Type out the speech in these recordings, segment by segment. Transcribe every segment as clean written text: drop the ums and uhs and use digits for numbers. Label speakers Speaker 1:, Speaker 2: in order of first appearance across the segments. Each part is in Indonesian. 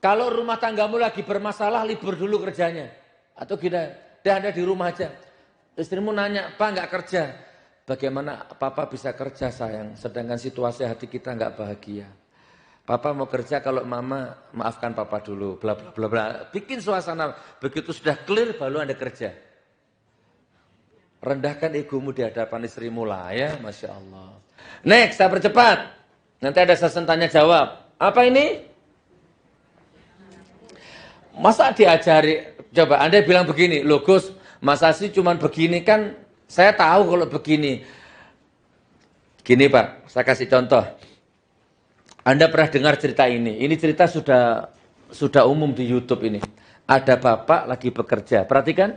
Speaker 1: Kalau rumah tanggamu lagi bermasalah, libur dulu kerjanya. Atau kita, Anda di rumah aja. Istrimu nanya, Pak nggak kerja. Bagaimana Papa bisa kerja sayang, sedangkan situasi hati kita nggak bahagia. Papa mau kerja kalau Mama maafkan Papa dulu, bla bla bla bla. Bikin suasana, begitu sudah clear baru Anda kerja. Rendahkan egomu di hadapan istrimu lah ya, Masya Allah. Next, saya percepat. Nanti ada sesi tanya jawab. Apa ini? Masa diajari, coba Anda bilang begini, loh Gus, masa sih cuman begini kan, saya tahu kalau begini. Gini Pak, saya kasih contoh. Anda pernah dengar cerita ini cerita sudah umum di YouTube ini. Ada bapak lagi bekerja, perhatikan.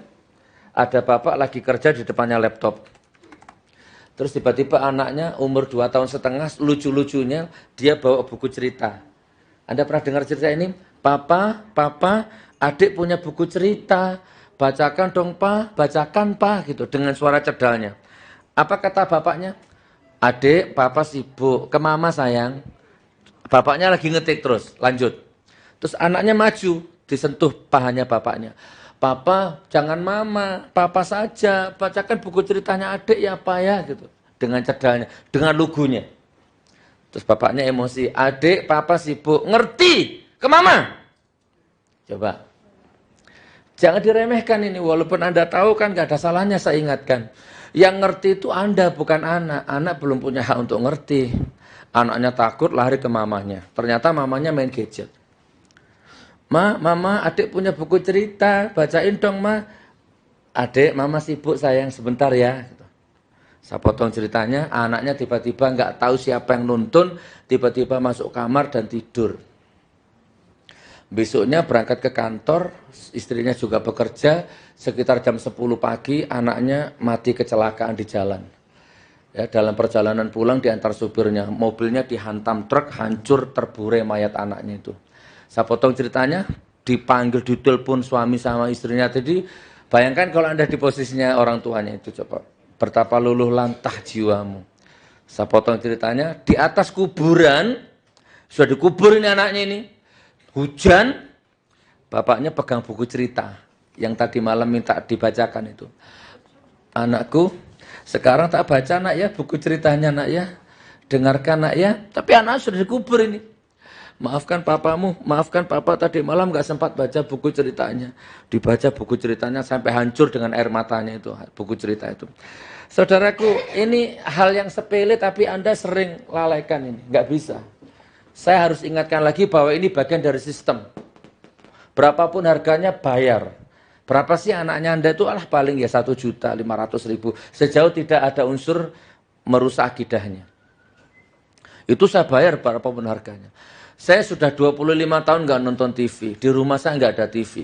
Speaker 1: Ada bapak lagi kerja di depannya laptop. Terus tiba-tiba anaknya umur 2 tahun setengah, lucu-lucunya dia bawa buku cerita. Anda pernah dengar cerita ini? Papa, adik punya buku cerita. Bacakan dong Pak, bacakan Pak, gitu. Dengan suara cerdalnya. Apa kata bapaknya? Adik, Papa sibuk. Ke Mama sayang. Bapaknya lagi ngetik terus, lanjut. Terus anaknya maju, disentuh pahanya bapaknya. Papa, jangan Mama, Papa saja. Bacakan buku ceritanya adik ya Pak ya, gitu. Dengan cerdalnya, dengan lugunya. Terus bapaknya emosi, adik, Papa sibuk. Ngerti? Ke Mama. Coba. Jangan diremehkan ini, walaupun Anda tahu kan gak ada salahnya saya ingatkan. Yang ngerti itu Anda, bukan anak. Anak belum punya hak untuk ngerti. Anaknya takut lari ke mamanya. Ternyata mamanya main gadget. Mama, adik punya buku cerita, bacain dong Ma. Adik, Mama sibuk sayang, sebentar ya. Saya potong ceritanya, anaknya tiba-tiba nggak tahu siapa yang nuntun, tiba-tiba masuk kamar dan tidur. Besoknya berangkat ke kantor, istrinya juga bekerja, sekitar jam 10 pagi anaknya mati kecelakaan di jalan. Ya, dalam perjalanan pulang diantar supirnya, mobilnya dihantam truk, hancur terburai mayat anaknya itu. Saya potong ceritanya, dipanggil ditelepon suami sama istrinya tadi, bayangkan kalau Anda di posisinya orang tuanya itu coba. Betapa luluh lantah jiwamu. Saya potong ceritanya, di atas kuburan, sudah dikubur ini anaknya ini, hujan, bapaknya pegang buku cerita, yang tadi malam minta dibacakan itu. Anakku, sekarang tak baca nak ya, buku ceritanya nak ya, dengarkan nak ya, tapi anak sudah dikubur ini. Maafkan papamu, maafkan papa tadi malam gak sempat baca buku ceritanya. Dibaca buku ceritanya sampai hancur dengan air matanya itu, buku cerita itu. Saudaraku, ini hal yang sepele tapi Anda sering lalaikan ini, gak bisa. Saya harus ingatkan lagi bahwa ini bagian dari sistem. Berapapun harganya bayar. Berapa sih anaknya Anda itu? Paling ya 1.500.000. Sejauh tidak ada unsur merusak akidahnya. Itu saya bayar berapapun harganya. Saya sudah 25 tahun nggak nonton TV. Di rumah saya nggak ada TV.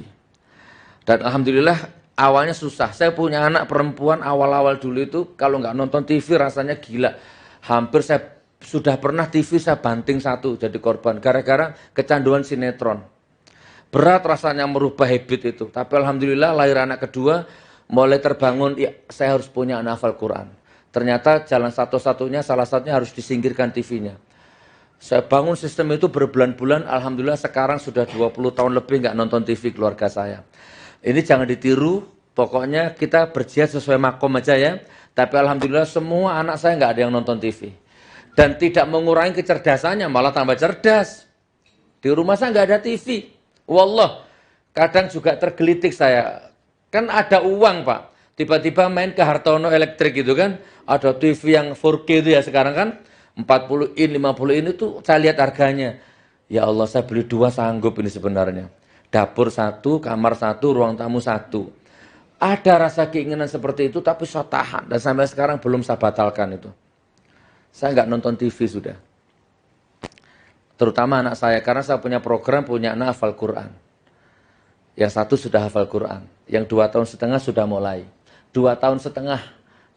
Speaker 1: Dan alhamdulillah awalnya susah. Saya punya anak perempuan awal-awal dulu itu kalau nggak nonton TV rasanya gila. Hampir saya sudah pernah TV saya banting satu jadi korban. Gara-gara kecanduan sinetron. Berat rasanya merubah habit itu. Tapi alhamdulillah lahir anak kedua mulai terbangun. Ya, saya harus punya anak hafal Quran. Ternyata jalan satu-satunya salah satunya harus disingkirkan TV-nya. Saya bangun sistem itu berbulan-bulan, alhamdulillah sekarang sudah 20 tahun lebih nggak nonton TV keluarga saya. Ini jangan ditiru, pokoknya kita berjihad sesuai makom aja ya. Tapi alhamdulillah semua anak saya nggak ada yang nonton TV. Dan tidak mengurangi kecerdasannya, malah tambah cerdas. Di rumah saya nggak ada TV. Wallah, kadang juga tergelitik saya. Kan ada uang Pak, tiba-tiba main ke Hartono Elektrik gitu kan. Ada TV yang 4K itu ya sekarang kan. 40 in, 50 in itu saya lihat harganya. Ya Allah, saya beli 2 sanggup ini sebenarnya. Dapur 1, kamar 1, ruang tamu 1. Ada rasa keinginan seperti itu, tapi saya tahan. Dan sampai sekarang belum saya batalkan itu. Saya nggak nonton TV sudah. Terutama anak saya, karena saya punya program, punya anak hafal Quran. Yang 1 sudah hafal Quran. Yang 2 tahun setengah sudah mulai. 2 tahun setengah.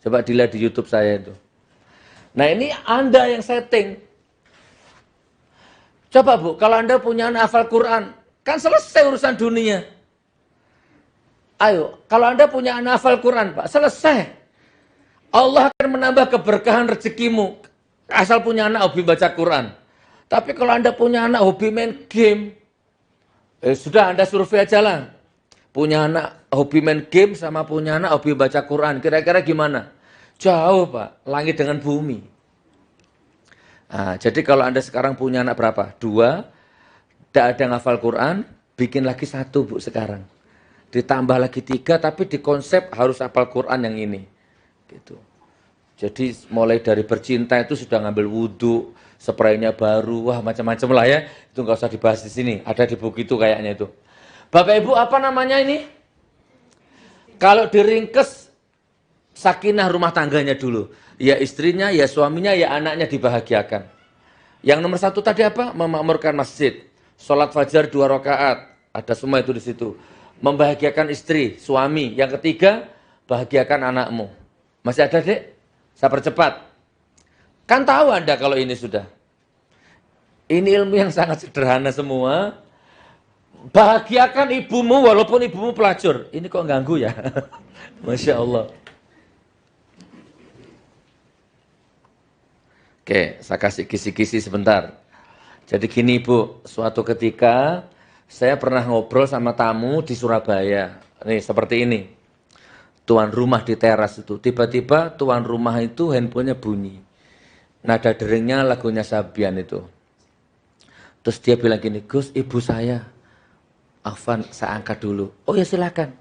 Speaker 1: Coba dilihat di YouTube saya itu. Nah ini Anda yang setting. Coba Bu, kalau Anda punya anak hafal Quran, kan selesai urusan dunia. Ayo, kalau Anda punya anak hafal Quran Pak, selesai. Allah akan menambah keberkahan rezekimu. Asal punya anak hobi baca Quran. Tapi kalau Anda punya anak hobi main game, Sudah Anda survei aja lah. Punya anak hobi main game sama punya anak hobi baca Quran. Kira-kira gimana? Jauh Pak, langit dengan bumi. Nah, jadi kalau Anda sekarang punya anak berapa? 2, tidak ada ngafal Quran, bikin lagi 1 Bu sekarang. Ditambah lagi 3, tapi di konsep harus hafal Quran yang ini. Gitu. Jadi mulai dari bercinta itu sudah ngambil wudhu, spraynya baru, wah macam-macam lah ya. Itu nggak usah dibahas di sini, ada di buku itu kayaknya itu. Bapak Ibu apa namanya ini? Kalau diringkes, sakinah rumah tangganya dulu. Ya istrinya, ya suaminya, ya anaknya dibahagiakan. Yang nomor 1 tadi apa? Memakmurkan masjid. Sholat fajar 2 rakaat. Ada semua itu di situ. Membahagiakan istri, suami. Yang ketiga, bahagiakan anakmu. Masih ada dek? Saya percepat. Kan tahu Anda kalau ini sudah. Ini ilmu yang sangat sederhana semua. Bahagiakan ibumu walaupun ibumu pelacur. Ini kok ganggu ya? Masya Allah. Oke, saya kasih kisi-kisi sebentar. Jadi gini Bu, suatu ketika saya pernah ngobrol sama tamu di Surabaya. Nih seperti ini. Tuan rumah di teras itu. Tiba-tiba tuan rumah itu handphonenya bunyi. Nada deringnya lagunya Sabian itu. Terus dia bilang gini, Gus ibu saya. Afwan, saya angkat dulu. Oh ya silakan.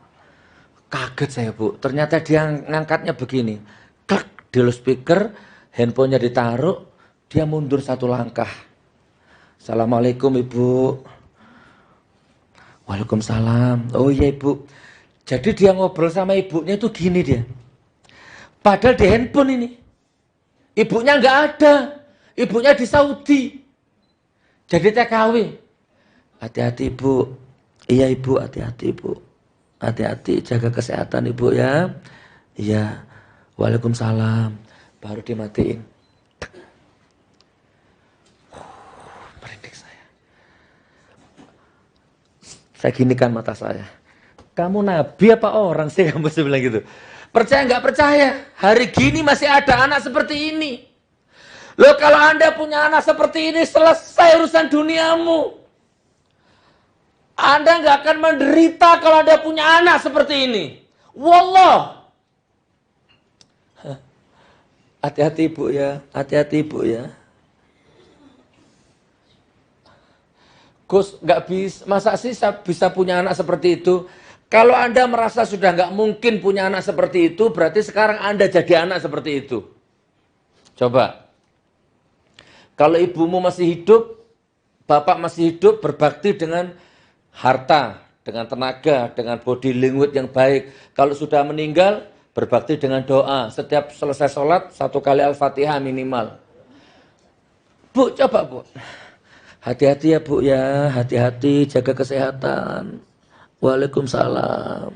Speaker 1: Kaget saya Bu, ternyata dia ngangkatnya begini. Klik, di loudspeaker, handphonenya ditaruh, dia mundur 1 langkah. Assalamualaikum Ibu. Waalaikumsalam. Oh iya Ibu. Jadi dia ngobrol sama ibunya itu gini dia. Padahal di handphone ini. Ibunya nggak ada. Ibunya di Saudi. Jadi TKW. Hati-hati Ibu. Iya Ibu, hati-hati Ibu. Hati-hati, jaga kesehatan Ibu ya. Iya. Waalaikumsalam. Baru dimatiin. Merinding saya. Saya ginikan mata saya. Kamu nabi apa orang sih kamu bilang gitu? Percaya nggak percaya? Hari gini masih ada anak seperti ini. Loh kalau Anda punya anak seperti ini, selesai urusan duniamu. Anda nggak akan menderita kalau Anda punya anak seperti ini. Wallah. Hati-hati Ibu ya, hati-hati Ibu ya. Gus, nggak bisa, masa sih bisa punya anak seperti itu? Kalau Anda merasa sudah nggak mungkin punya anak seperti itu, berarti sekarang Anda jadi anak seperti itu. Coba. Kalau ibumu masih hidup, bapak masih hidup, berbakti dengan harta, dengan tenaga, dengan body language yang baik. Kalau sudah meninggal, berbakti dengan doa. Setiap selesai sholat, 1 kali Al-Fatihah minimal. Bu, coba Bu. Hati-hati ya Bu ya, hati-hati, jaga kesehatan. Waalaikumsalam.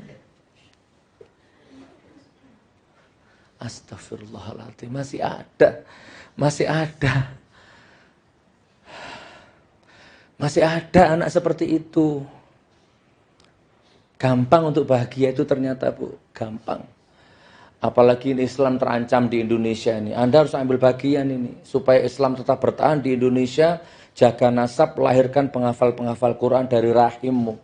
Speaker 1: Astagfirullahaladzim, masih ada. Masih ada. Masih ada anak seperti itu. Gampang untuk bahagia itu ternyata Bu, gampang. Apalagi ini Islam terancam di Indonesia ini. Anda harus ambil bagian ini. Supaya Islam tetap bertahan di Indonesia, jaga nasab, lahirkan penghafal-penghafal Quran dari rahimmu.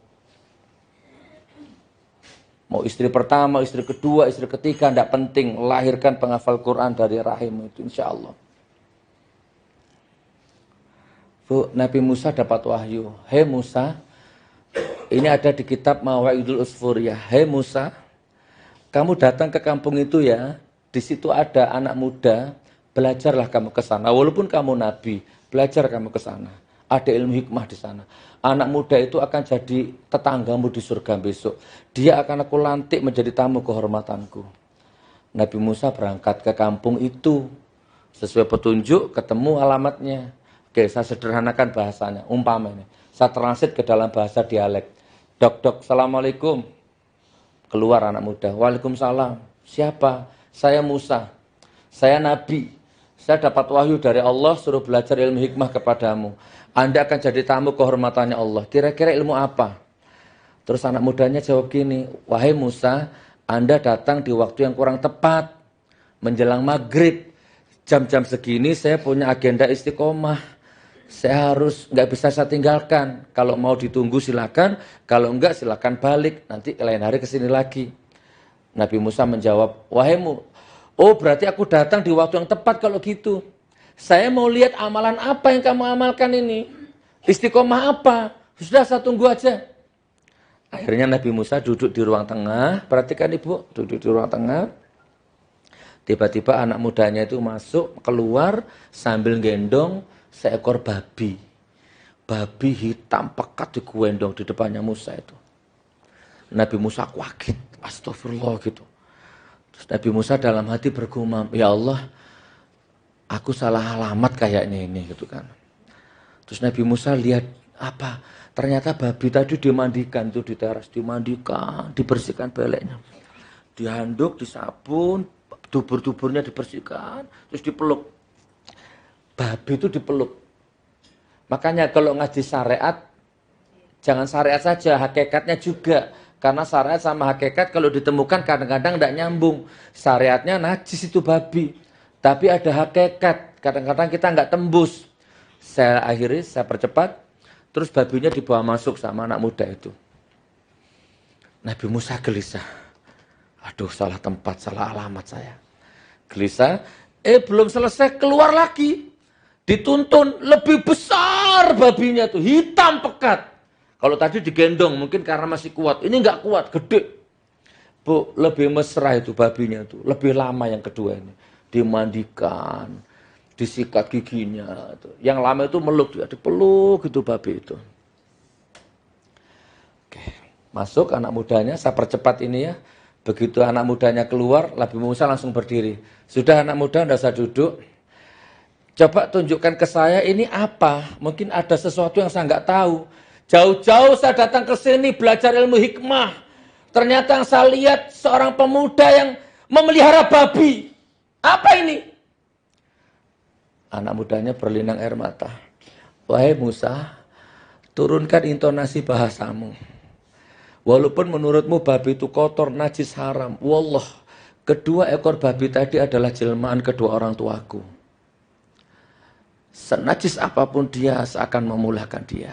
Speaker 1: Mau istri pertama, istri kedua, istri ketiga, tidak penting. Lahirkan penghafal Quran dari rahimmu itu insya Allah. Bu, Nabi Musa dapat wahyu. Hei Musa, ini ada di kitab Mawa'idul Usfuriyah. Hei Musa, kamu datang ke kampung itu ya. Di situ ada anak muda, belajarlah kamu ke sana. Walaupun kamu nabi, belajar kamu ke sana. Ada ilmu hikmah di sana. Anak muda itu akan jadi tetanggamu di surga besok. Dia akan aku lantik menjadi tamu kehormatanku. Nabi Musa berangkat ke kampung itu. Sesuai petunjuk, ketemu alamatnya. Oke, saya sederhanakan bahasanya. Umpama ini. Saya transit ke dalam bahasa dialek. Dok, assalamualaikum. Keluar anak muda. Waalaikumsalam. Siapa? Saya Musa. Saya Nabi. Saya dapat wahyu dari Allah suruh belajar ilmu hikmah kepadamu. Anda akan jadi tamu kehormatannya Allah. Kira-kira ilmu apa? Terus anak mudanya jawab gini. Wahai Musa, Anda datang di waktu yang kurang tepat. Menjelang maghrib. Jam-jam segini saya punya agenda istiqomah. nggak bisa saya tinggalkan. Kalau mau ditunggu silakan, kalau enggak silakan balik. Nanti lain hari kesini lagi. Nabi Musa menjawab, wahai oh berarti aku datang di waktu yang tepat kalau gitu. Saya mau lihat amalan apa yang kamu amalkan ini. Istiqomah apa? Sudah saya tunggu aja. Akhirnya Nabi Musa duduk di ruang tengah. Perhatikan ibu, duduk di ruang tengah. Tiba-tiba anak mudanya itu masuk, keluar sambil gendong seekor babi. Babi hitam pekat digendong di depannya Musa itu. Nabi Musa kaget, astagfirullah gitu. Terus Nabi Musa dalam hati bergumam, ya Allah, aku salah alamat kayaknya ini gitu kan. Terus Nabi Musa lihat apa? Ternyata babi tadi dimandikan tuh di teras, dimandikan, dibersihkan beleknya. Dihanduk, disabun, dubur-duburnya dibersihkan, terus dipeluk. Babi itu dipeluk. Makanya kalau ngaji syariat, jangan syariat saja, hakikatnya juga. Karena syariat sama hakikat kalau ditemukan kadang-kadang tidak nyambung. Syariatnya najis itu babi. Tapi ada hakikat, kadang-kadang kita nggak tembus. Saya percepat, terus babinya dibawa masuk sama anak muda itu. Nabi Musa gelisah. Aduh, salah tempat, salah alamat saya. Gelisah, belum selesai, keluar lagi. Dituntun, lebih besar babinya tuh, hitam pekat. Kalau tadi digendong, mungkin karena masih kuat. Ini nggak kuat, gede. Bu, lebih mesra itu babinya tuh, lebih lama yang kedua ini. Dimandikan, disikat giginya. Yang lama itu meluk dia, dipeluk gitu babi itu. Oke, masuk anak mudanya, saya percepat ini ya. Begitu anak mudanya keluar, Nabi Musa langsung berdiri. Sudah anak muda, anda saya duduk. Coba tunjukkan ke saya ini apa? Mungkin ada sesuatu yang saya nggak tahu. Jauh-jauh saya datang ke sini belajar ilmu hikmah. Ternyata yang saya lihat seorang pemuda yang memelihara babi. Apa ini? Anak mudanya berlinang air mata. Wahai Musa, turunkan intonasi bahasamu. Walaupun menurutmu babi itu kotor, najis, haram. Wallah, kedua ekor babi tadi adalah jelmaan kedua orang tuaku. Senajis apapun dia, saya akan memulihkan dia.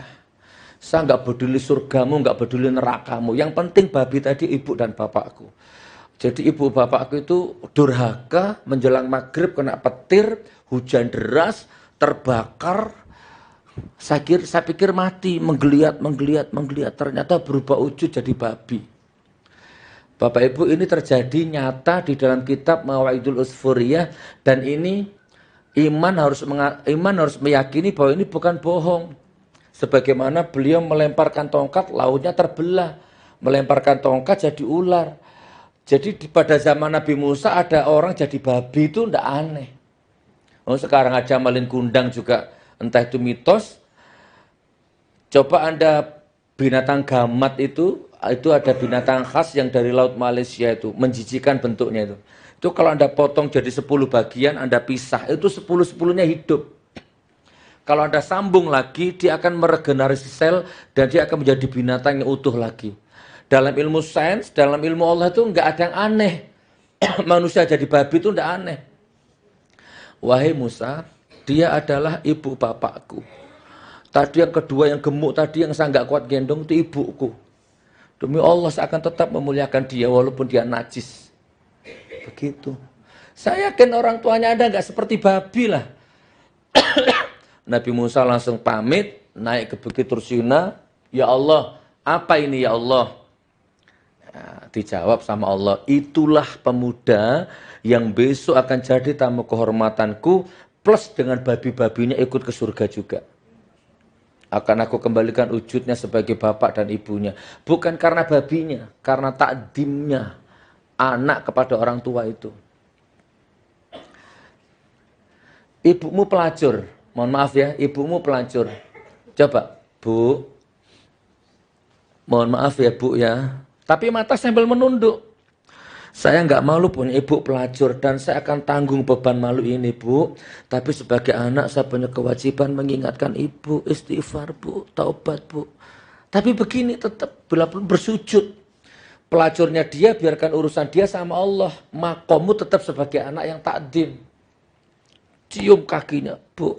Speaker 1: Saya nggak peduli surgamu, nggak peduli nerakamu. Yang penting babi tadi ibu dan bapakku. Jadi ibu bapakku itu durhaka, menjelang maghrib kena petir, hujan deras, terbakar. Saya pikir mati, menggeliat. Ternyata berubah wujud jadi babi. Bapak Ibu, ini terjadi nyata di dalam kitab Mawaidul Usfuriyah. Dan ini iman harus meyakini bahwa ini bukan bohong. Sebagaimana beliau melemparkan tongkat, lautnya terbelah. Melemparkan tongkat jadi ular. Jadi pada zaman Nabi Musa ada orang jadi babi itu tidak aneh. Oh, sekarang aja malin kundang juga. Entah itu mitos. Coba Anda binatang gamat itu ada binatang khas yang dari laut Malaysia itu. Menjijikan bentuknya itu. Itu kalau Anda potong jadi 10 bagian, Anda pisah. Itu 10-10-nya hidup. Kalau Anda sambung lagi, dia akan meregenerasi sel dan dia akan menjadi binatang yang utuh lagi. Dalam ilmu sains, dalam ilmu Allah itu nggak ada yang aneh. Manusia jadi babi itu nggak aneh. Wahai Musa, dia adalah ibu bapakku. Tadi yang kedua yang gemuk tadi yang saya nggak kuat gendong itu ibuku. Demi Allah saya akan tetap memuliakan dia walaupun dia najis. Begitu. Saya yakin orang tuanya Anda nggak seperti babi lah. Nabi Musa langsung pamit naik ke Bukit Tursina. Ya Allah, apa ini ya Allah? Nah, dijawab sama Allah, itulah pemuda yang besok akan jadi tamu kehormatanku plus dengan babi-babinya ikut ke surga juga. Akan aku kembalikan wujudnya sebagai bapak dan ibunya. Bukan karena babinya, karena takdimnya anak kepada orang tua itu. Ibumu pelacur, mohon maaf ya, ibumu pelacur. Coba, Bu, mohon maaf ya Bu ya, tapi mata sambil menunduk. Saya nggak malu punya ibu pelacur dan saya akan tanggung beban malu ini Bu. Tapi sebagai anak saya punya kewajiban mengingatkan ibu, istighfar Bu, taubat Bu. Tapi begini tetap bila pun bersujud. Pelacurnya dia biarkan urusan dia sama Allah. Makomu tetap sebagai anak yang takdim. Cium kakinya Bu.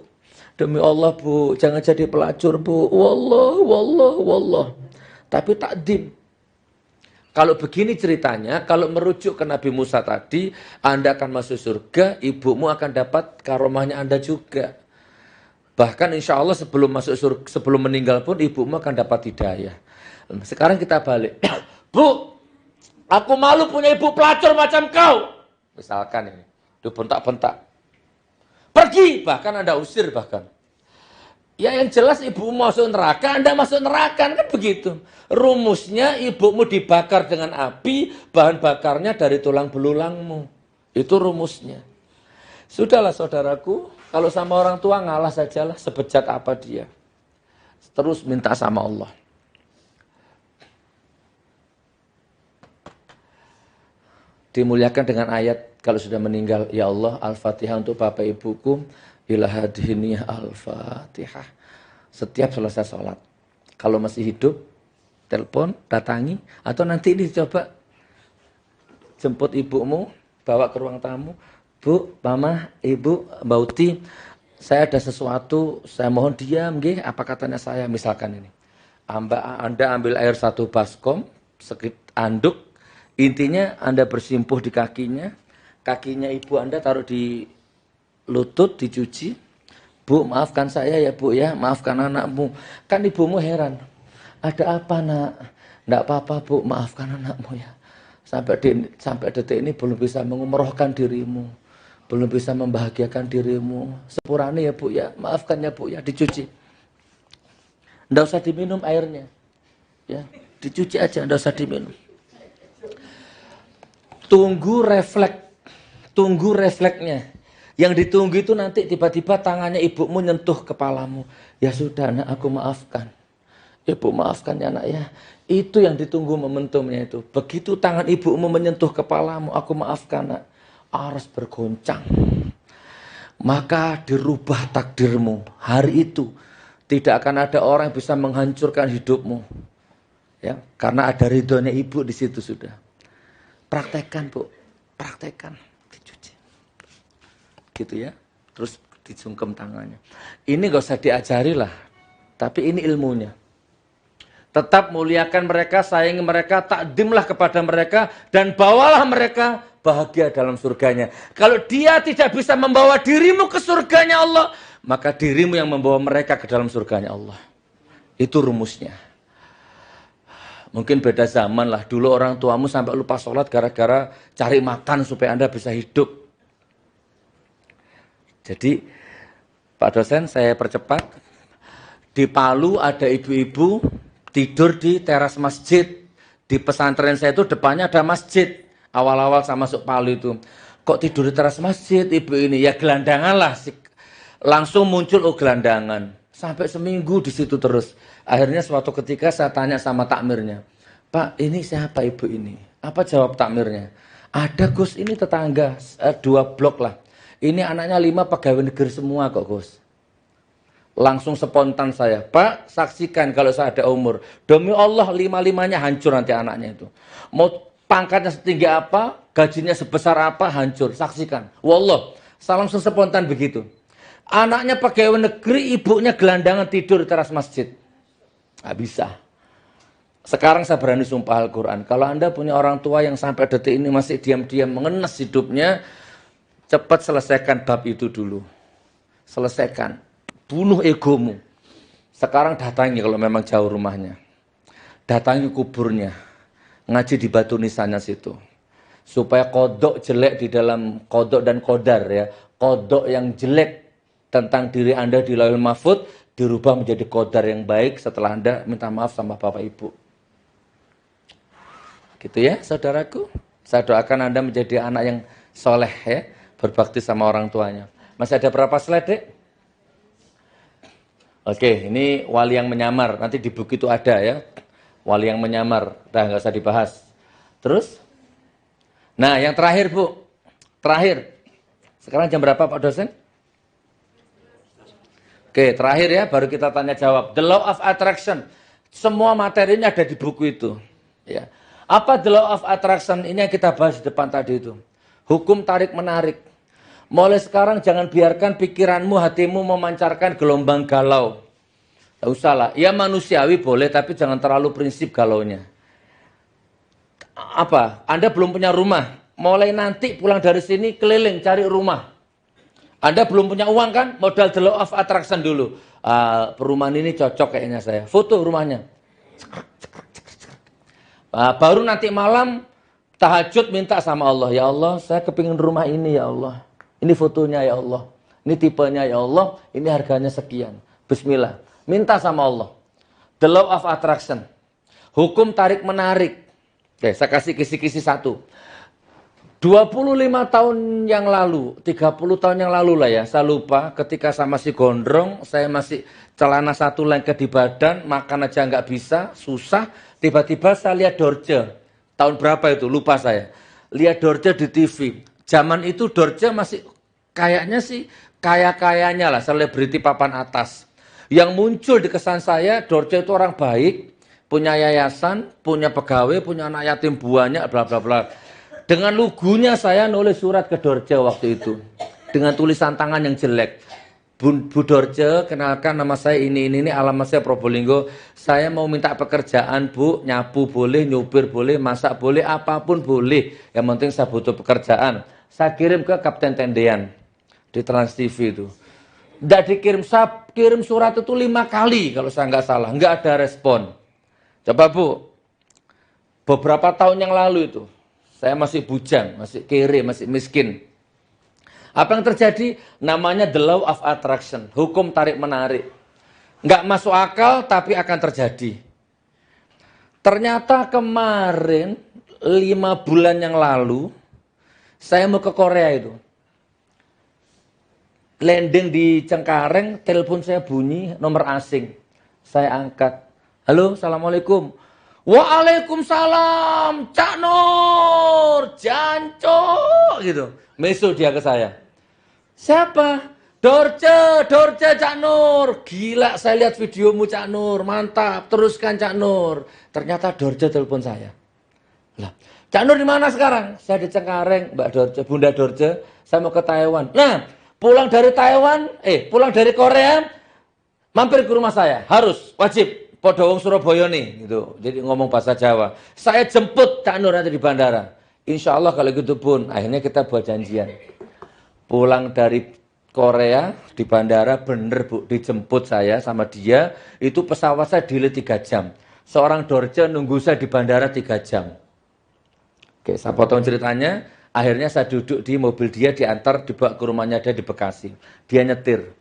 Speaker 1: Demi Allah Bu, jangan jadi pelacur Bu. Wallah. Tapi takdim. Kalau begini ceritanya, kalau merujuk ke Nabi Musa tadi, Anda akan masuk surga, ibumu akan dapat karomahnya Anda juga. Bahkan insya Allah sebelum masuk surga, sebelum meninggal pun ibumu akan dapat hidayah. Sekarang kita balik. Bu, aku malu punya ibu pelacur macam kau. Misalkan ini, dibentak-bentak. Pergi, bahkan Anda usir bahkan. Ya yang jelas ibumu masuk neraka, Anda masuk neraka, kan begitu. Rumusnya ibumu dibakar dengan api, bahan bakarnya dari tulang belulangmu. Itu rumusnya. Sudahlah saudaraku, kalau sama orang tua ngalah sajalah, sebejat apa dia. Terus minta sama Allah. Dimuliakan dengan ayat, kalau sudah meninggal, ya Allah, Al-Fatihah untuk bapak ibuku, ilahadini Al-Fatihah. Setiap selesai sholat. Kalau masih hidup, telepon, datangi. Atau nanti ini coba jemput ibumu, bawa ke ruang tamu. Bu, mama, ibu, Mbak Uti, saya ada sesuatu, saya mohon diam. Apa katanya saya, misalkan ini. Anda ambil air 1 baskom, sekit anduk. Intinya Anda bersimpuh di kakinya. Kakinya ibu Anda taruh di lutut, dicuci. Bu, maafkan saya ya Bu ya, maafkan anakmu. Kan ibumu heran. Ada apa nak? Enggak apa-apa Bu, maafkan anakmu ya. Sampai detik ini belum bisa mengumrohkan dirimu. Belum bisa membahagiakan dirimu. Sepurane ya Bu ya, maafkan ya Bu ya, dicuci. Enggak usah diminum airnya. Ya, dicuci aja, enggak usah diminum. Tunggu refleksnya. Yang ditunggu itu nanti tiba-tiba tangannya ibumu nyentuh kepalamu. Ya sudah nak, aku maafkan. Ibu maafkan ya nak ya. Itu yang ditunggu momentumnya itu. Begitu tangan ibumu menyentuh kepalamu, aku maafkan nak. Aras bergoncang. Maka dirubah takdirmu. Hari itu tidak akan ada orang yang bisa menghancurkan hidupmu. Ya, karena ada ridhonya ibu di situ sudah. Praktekkan Bu, praktekkan. Gitu ya, terus disungkem tangannya. Ini gak usah diajari lah, tapi ini ilmunya. Tetap muliakan mereka, sayangi mereka, takdimlah kepada mereka, dan bawalah mereka bahagia dalam surganya. Kalau dia tidak bisa membawa dirimu ke surganya Allah, maka dirimu yang membawa mereka ke dalam surganya Allah. Itu rumusnya. Mungkin beda zaman lah, dulu orang tuamu sampai lupa sholat gara-gara cari makan supaya Anda bisa hidup. Jadi Pak dosen saya percepat, di Palu ada ibu-ibu tidur di teras masjid. Di pesantren saya itu depannya ada masjid. Awal-awal saya masuk Palu itu. Kok tidur di teras masjid ibu ini? Ya gelandangan lah. Langsung muncul gelandangan. Sampai seminggu di situ terus. Akhirnya suatu ketika saya tanya sama takmirnya. Pak ini siapa ibu ini? Apa jawab takmirnya? Ada Gus, ini tetangga 2 blok lah. Ini anaknya 5 pegawai negeri semua kok Gus. Langsung spontan saya, Pak saksikan kalau saya ada umur. Demi Allah 5-5-nya hancur nanti anaknya itu. Mau pangkatnya setinggi apa, gajinya sebesar apa, hancur. Saksikan. Wallah, saya langsung spontan begitu. Anaknya pegawai negeri, ibunya gelandangan tidur di teras masjid. Nggak bisa. Sekarang saya berani sumpah Al-Quran. Kalau Anda punya orang tua yang sampai detik ini masih diam-diam mengenes hidupnya, cepat selesaikan bab itu dulu. Selesaikan. Bunuh egomu. Sekarang datangi kalau memang jauh rumahnya. Datangi kuburnya. Ngaji di batu nisannya situ. Supaya kodok jelek di dalam kodok dan kodar ya. Kodok yang jelek tentang diri Anda di Lauhul Mahfuz dirubah menjadi kodar yang baik setelah Anda minta maaf sama Bapak Ibu. Gitu ya saudaraku. Saya doakan Anda menjadi anak yang soleh ya. Berbakti sama orang tuanya. Masih ada berapa slide, Dek? Oke, ini wali yang menyamar. Nanti di buku itu ada ya. Wali yang menyamar. Udah nggak usah dibahas. Terus? Nah, yang terakhir, Bu. Terakhir. Sekarang jam berapa, Pak dosen? Oke, terakhir ya, baru kita tanya jawab. The Law of Attraction. Semua materinya ada di buku itu. Ya. Apa The Law of Attraction? Ini yang kita bahas di depan tadi itu. Hukum tarik-menarik. Mulai sekarang jangan biarkan pikiranmu, hatimu memancarkan gelombang galau. Tak usah lah. Ya manusiawi boleh, tapi jangan terlalu prinsip galaunya. Apa? Anda belum punya rumah. Mulai nanti pulang dari sini keliling cari rumah. Anda belum punya uang kan? Modal the law of attraction dulu. Perumahan ini cocok kayaknya saya. Foto rumahnya. Baru nanti malam tahajud minta sama Allah. Ya Allah, saya kepingin rumah ini ya Allah. Ini fotonya ya Allah. Ini tipenya ya Allah. Ini harganya sekian. Bismillah. Minta sama Allah. The law of attraction. Hukum tarik menarik. Oke, saya kasih kisi-kisi satu. 25 tahun yang lalu, 30 tahun yang lalu lah ya, saya lupa, ketika saya masih gondrong, saya masih celana satu lengket di badan, makan aja nggak bisa, susah, tiba-tiba saya lihat Dorce. Tahun berapa itu? Lupa saya. Lihat Dorce di TV. Zaman itu Dorce masih kayaknya sih, kaya-kayanya lah, selebriti papan atas. Yang muncul di kesan saya, Dorce itu orang baik, punya yayasan, punya pegawai, punya anak yatim banyak, bla bla bla. Dengan lugunya saya nulis surat ke Dorce waktu itu. Dengan tulisan tangan yang jelek. Bu Dorce, kenalkan nama saya ini, alamat saya Probolinggo. Saya mau minta pekerjaan Bu, nyapu boleh, nyupir boleh, masak boleh, apapun boleh. Yang penting saya butuh pekerjaan. Saya kirim ke Kapten Tendean di Trans TV itu. Nggak dikirim, saya kirim surat itu 5 kali kalau saya nggak salah. Nggak ada respon. Coba Bu, beberapa tahun yang lalu itu. Saya masih bujang, masih kere, masih miskin. Apa yang terjadi? Namanya the law of attraction. Hukum tarik-menarik. Nggak masuk akal, tapi akan terjadi. Ternyata kemarin, 5 bulan yang lalu, saya mau ke Korea itu. Landing di Cengkareng, telepon saya bunyi, nomor asing. Saya angkat. Halo, Assalamualaikum. Waalaikumsalam, Cak Nur, Janco, gitu. Mesut dia ke saya. Siapa? Dorce, Cak Nur. Gila, saya lihat videomu Cak Nur, mantap. Teruskan Cak Nur. Ternyata Dorce telepon saya. Lah, Cak Nur di mana sekarang? Saya di Cengkareng, Mbak Dorce, Bunda Dorce. Saya mau ke Taiwan. Nah, pulang dari Korea, mampir ke rumah saya. Harus, wajib. Podo wong Surabaya nih, gitu. Jadi ngomong bahasa Jawa. Saya jemput Cak Nur nanti di bandara. Insya Allah kalau gitu pun. Akhirnya kita buat janjian. Pulang dari Korea di bandara, bener Bu, dijemput saya sama dia. Itu pesawat saya delay 3 jam. Seorang Dorce nunggu saya di bandara 3 jam. Oke, saya potong ceritanya. Akhirnya saya duduk di mobil dia, diantar, dibawa ke rumahnya dia di Bekasi. Dia nyetir.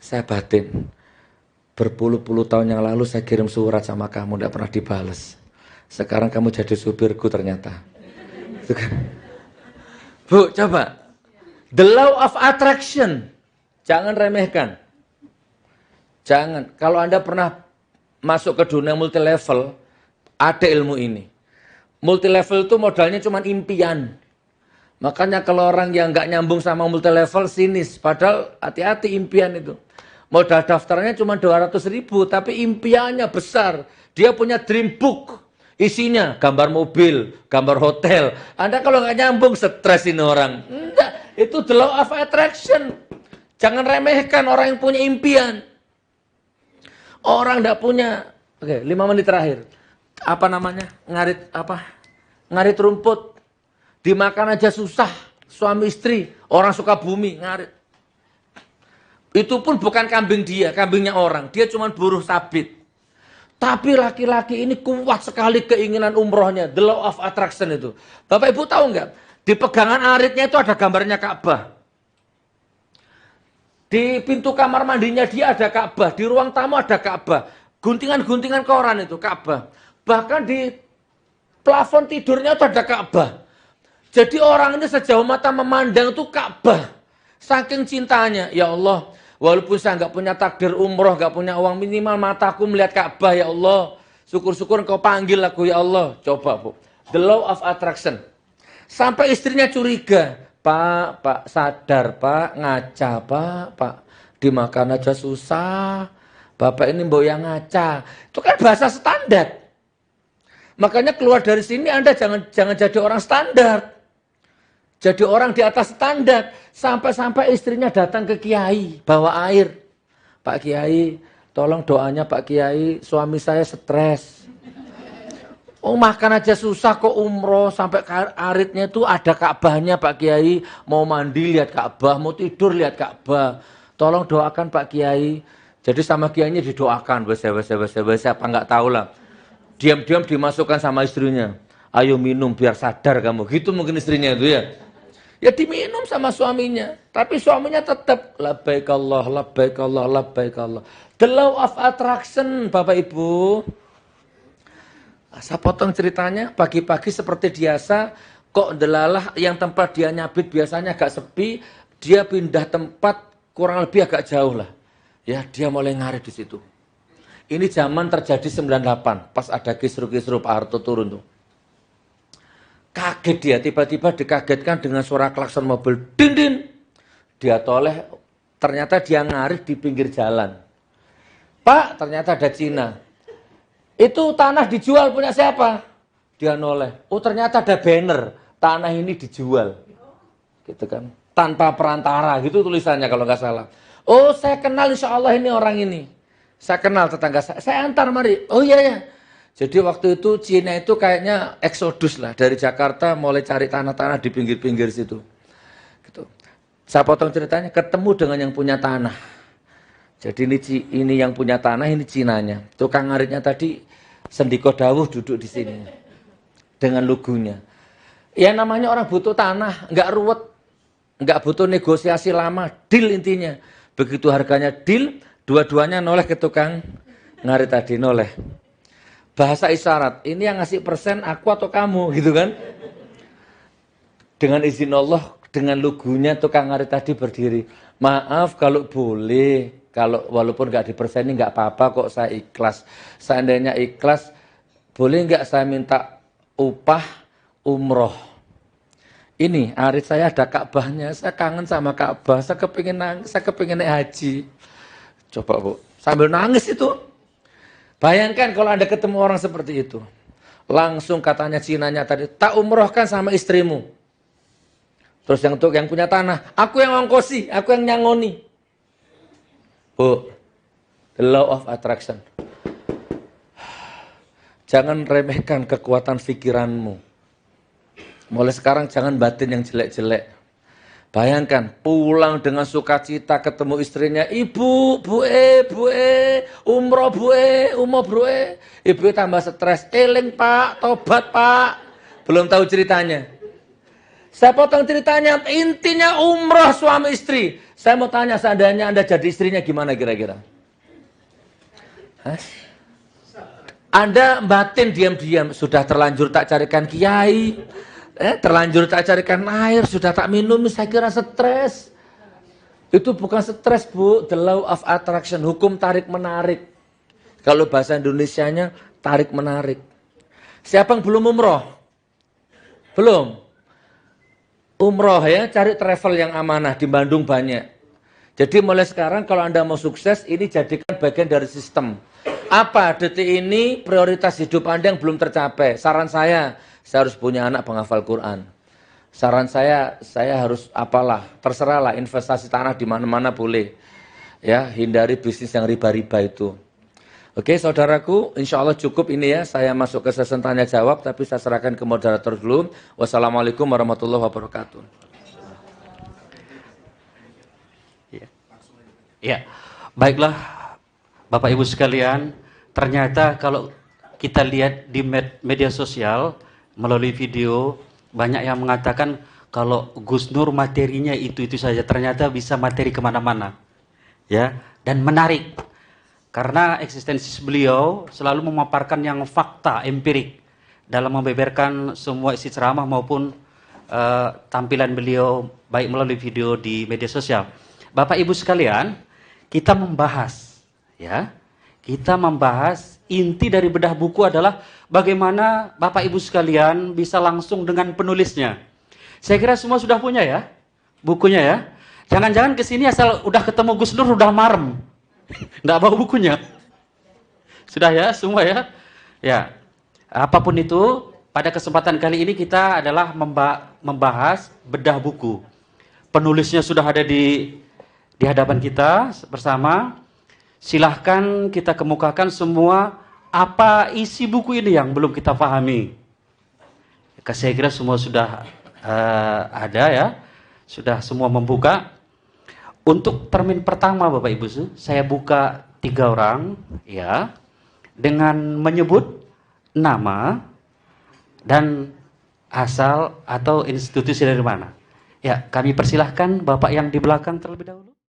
Speaker 1: Saya batin. Berpuluh-puluh tahun yang lalu saya kirim surat sama kamu, tidak pernah dibales. Sekarang kamu jadi supirku ternyata. Bu, coba. The law of attraction. Jangan remehkan. Jangan. Kalau Anda pernah masuk ke dunia multi level, ada ilmu ini. Multi level itu modalnya cuma impian. Makanya kalau orang yang nggak nyambung sama multi level sinis. Padahal hati-hati impian itu. Modal daftarnya cuma 200.000, tapi impiannya besar. Dia punya dream book. Isinya gambar mobil, gambar hotel. Anda kalau nggak nyambung, stres ini orang. Enggak, itu the law of attraction. Jangan remehkan orang yang punya impian. Orang nggak punya. Oke, 5 menit terakhir. Apa namanya? Ngarit rumput. Dimakan aja susah. Suami istri, orang suka bumi, ngarit. Itu pun bukan kambing dia, kambingnya orang. Dia cuma buruh sabit. Tapi laki-laki ini kuat sekali keinginan umrohnya. The law of attraction itu. Bapak Ibu tahu nggak? Di pegangan aritnya itu ada gambarnya Ka'bah. Di pintu kamar mandinya dia ada Ka'bah. Di ruang tamu ada Ka'bah. Guntingan-guntingan koran itu Ka'bah. Bahkan di plafon tidurnya itu ada Ka'bah. Jadi orang ini sejauh mata memandang itu Ka'bah. Saking cintanya, ya Allah, walaupun saya nggak punya takdir umroh, nggak punya uang, minimal mataku melihat Ka'bah, ya Allah. Syukur-syukur engkau panggil aku, ya Allah. Coba Bu, the law of attraction. Sampai istrinya curiga, Pak, sadar Pak, ngaca Pak. Dimakan aja susah. Bapak ini mbok yang ngaca. Itu kan bahasa standar. Makanya keluar dari sini Anda jangan jadi orang standar. Jadi orang di atas standar. Sampai-sampai istrinya datang ke Kiai, bawa air. Pak Kiai, tolong doanya Pak Kiai, suami saya stres. Oh, makan aja susah kok umroh, sampai aritnya itu ada Ka'bahnya Pak Kiai, mau mandi lihat Ka'bah, mau tidur lihat Ka'bah. Tolong doakan Pak Kiai. Jadi sama Kiainya didoakan, wes apa nggak tahu lah. Diam-diam dimasukkan sama istrinya. Ayo minum biar sadar kamu. Gitu mungkin istrinya itu ya. Ya diminum sama suaminya. Tapi suaminya tetap labbaik Allah, labbaik Allah, labbaik Allah. The law of attraction, Bapak Ibu. Saya potong ceritanya, pagi-pagi seperti biasa, kok delalah yang tempat dia nyabit biasanya agak sepi, dia pindah tempat kurang lebih agak jauh lah. Ya, dia mulai ngarit di situ. Ini zaman terjadi 98, pas ada kisru-kisru Pak Harto turun tuh. Kaget dia, tiba-tiba dikagetkan dengan suara klakson mobil. Din, din. Dia toleh, ternyata dia ngarit di pinggir jalan. Pak, ternyata ada Cina. Itu tanah dijual punya siapa? Dia noleh. Oh, ternyata ada banner, tanah ini dijual. Gitu kan. Tanpa perantara, gitu tulisannya kalau nggak salah. Oh, saya kenal insya Allah ini orang ini. Saya kenal tetangga saya antar mari. Oh iya ya. Jadi waktu itu Cina itu kayaknya eksodus lah. Dari Jakarta mulai cari tanah-tanah di pinggir-pinggir situ. Gitu. Saya potong ceritanya, ketemu dengan yang punya tanah. Jadi ini yang punya tanah, ini Cinanya. Tukang ngaritnya tadi Sendiko Dawuh duduk di sini. Dengan lugunya. Ya namanya orang butuh tanah, nggak ruwet. Nggak butuh negosiasi lama, deal intinya. Begitu harganya deal, dua-duanya noleh ke tukang ngarit tadi, noleh. Bahasa isyarat, ini yang ngasih persen aku atau kamu, gitu kan. Dengan izin Allah, dengan lugunya tukang ngarit tadi berdiri. Maaf kalau boleh, kalau walaupun nggak diperseni nggak apa-apa kok, saya ikhlas. Seandainya ikhlas, boleh nggak saya minta upah umroh? Ini arit saya ada Ka'bahnya, saya kangen sama Ka'bah, saya kepingin naik haji. Coba Bu, sambil nangis itu. Bayangkan kalau Anda ketemu orang seperti itu. Langsung katanya Cinanya tadi, tak umrohkan sama istrimu. Terus yang punya tanah, aku yang ongkosi, aku yang nyangoni. Bu, the law of attraction. Jangan remehkan kekuatan pikiranmu. Mulai sekarang jangan batin yang jelek-jelek. Bayangkan, pulang dengan sukacita ketemu istrinya, Ibu, Bu, umroh Bu. Ibu tambah stres, eling Pak, tobat Pak. Belum tahu ceritanya. Saya potong ceritanya, intinya umroh suami istri. Saya mau tanya, seandainya Anda jadi istrinya gimana kira-kira? Anda batin diam-diam, sudah terlanjur tak carikan kiai, terlanjur tak carikan air, sudah tak minum, saya kira stres. Itu bukan stres Bu, the law of attraction, hukum tarik-menarik. Kalau bahasa Indonesianya, tarik-menarik. Siapa yang belum umroh? Belum? Umroh ya, cari travel yang amanah, di Bandung banyak. Jadi mulai sekarang kalau Anda mau sukses, ini jadikan bagian dari sistem. Apa detik ini prioritas hidup Anda yang belum tercapai? Saran saya harus punya anak penghafal Quran. Saran saya harus apalah, terserahlah investasi tanah di mana-mana boleh. Ya, hindari bisnis yang riba-riba itu. Oke, saudaraku, insya Allah cukup ini ya. Saya masuk ke sesi tanya jawab, tapi saya serahkan ke moderator dulu. Wassalamualaikum warahmatullahi wabarakatuh.
Speaker 2: Ya, baiklah Bapak Ibu sekalian, ternyata kalau kita lihat di media sosial melalui video, banyak yang mengatakan kalau Gus Nur materinya itu saja, ternyata bisa materi kemana-mana, ya, dan menarik karena eksistensi beliau selalu memaparkan yang fakta empirik dalam membeberkan semua isi ceramah maupun tampilan beliau baik melalui video di media sosial. Bapak Ibu sekalian, kita membahas, ya, kita membahas inti dari bedah buku adalah bagaimana Bapak Ibu sekalian bisa langsung dengan penulisnya. Saya kira semua sudah punya ya bukunya ya. Jangan-jangan kesini asal udah ketemu Gus Nur udah marem, nggak bawa bukunya. Sudah ya semua ya. Ya, apapun itu pada kesempatan kali ini kita adalah membahas bedah buku. Penulisnya sudah ada di hadapan kita bersama. Silahkan kita kemukakan semua apa isi buku ini yang belum kita pahami. Saya kira semua sudah ada ya, sudah semua membuka. Untuk termin pertama Bapak Ibu, saya buka 3 orang ya, dengan menyebut nama dan asal atau institusi dari mana. Ya, kami persilahkan Bapak yang di belakang terlebih dahulu.